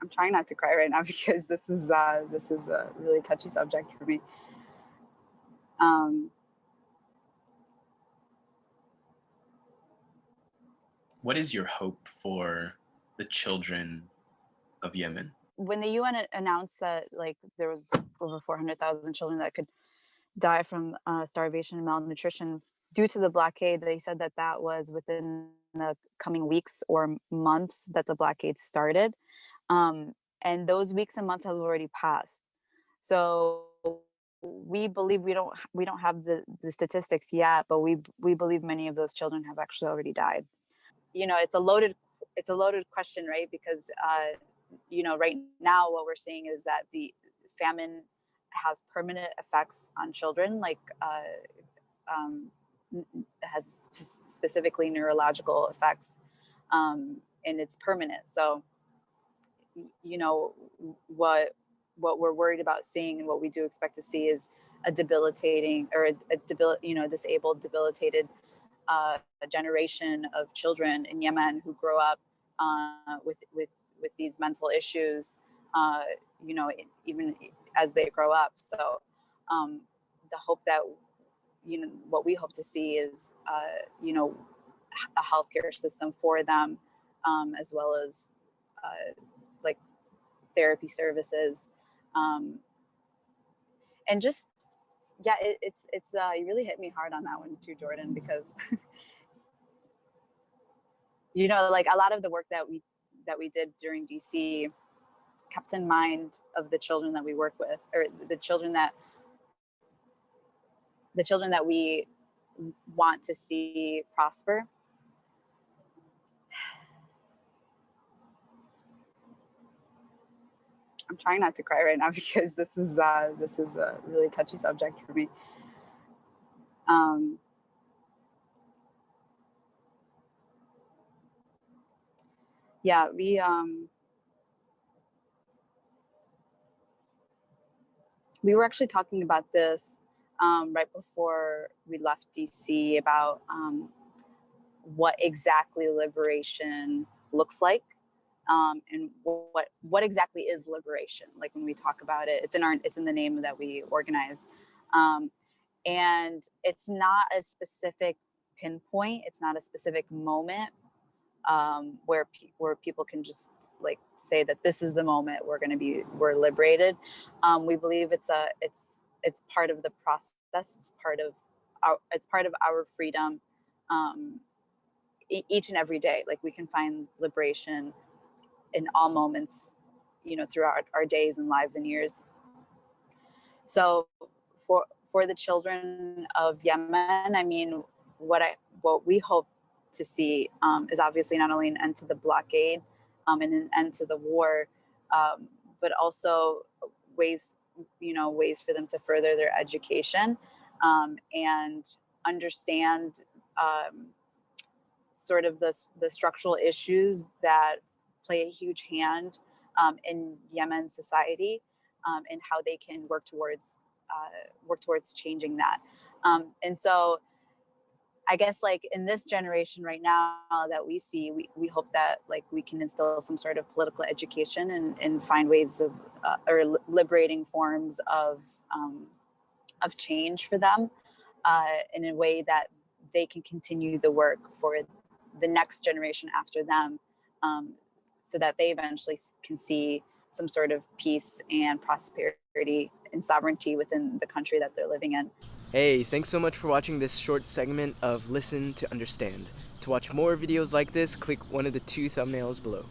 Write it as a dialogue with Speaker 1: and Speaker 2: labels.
Speaker 1: I'm trying not to cry right now because this is a really touchy subject for me. Um,
Speaker 2: What is your hope for the children of Yemen?
Speaker 1: when the UN announced that like there was over 400,000 children that could die from starvation and malnutrition due to the blockade, they said that that was within the coming weeks or months that the blockade started. Um, and those weeks and months have already passed. So we believe we don't have the statistics yet, but we believe many of those children have actually already died. You know, it's a loaded question, right? Because you know, right now what we're seeing is that the famine has permanent effects on children, like um, has specifically neurological effects, and it's permanent. So you know what we're worried about seeing and what we do expect to see is a debilitating or disabled debilitated generation of children in Yemen who grow up with these mental issues, uh, you know, even as they grow up. So um, the hope that what we hope to see is you know, a healthcare system for them, as well as like therapy services, um, and just yeah, it's you really hit me hard on that one too, Jordan, because you know, like a lot of the work that we did during DC kept in mind of the children that we work with, or the children that we want to see prosper. I'm trying not to cry right now because this is a really touchy subject for me. Um, yeah, we were actually talking about this right before we left DC about what exactly liberation looks like, and what exactly is liberation. Like when we talk about it, it's in the name that we organize, um, and it's not a specific pinpoint. It's not a specific moment where people can just like say that this is the moment we're liberated. We believe it's part of the process. It's part of our freedom. Um, Each and every day, like we can find liberation in all moments, you know, throughout our days and lives and years. So for the children of Yemen, I mean, what we hope to see is obviously not only an end to the blockade, and an end to the war, but also ways, ways for them to further their education, and understand sort of the structural issues that play a huge hand in Yemen society, and how they can work towards changing that. And so I guess like in this generation right now that we see, we hope that like we can instill some sort of political education and find ways of liberating forms of change for them, in a way that they can continue the work for the next generation after them, um, so that they eventually can see some sort of peace and prosperity and sovereignty within the country that they're living in.
Speaker 3: Hey, thanks so much for watching this short segment of Listen to Understand. To watch more videos like this, click one of the two thumbnails below.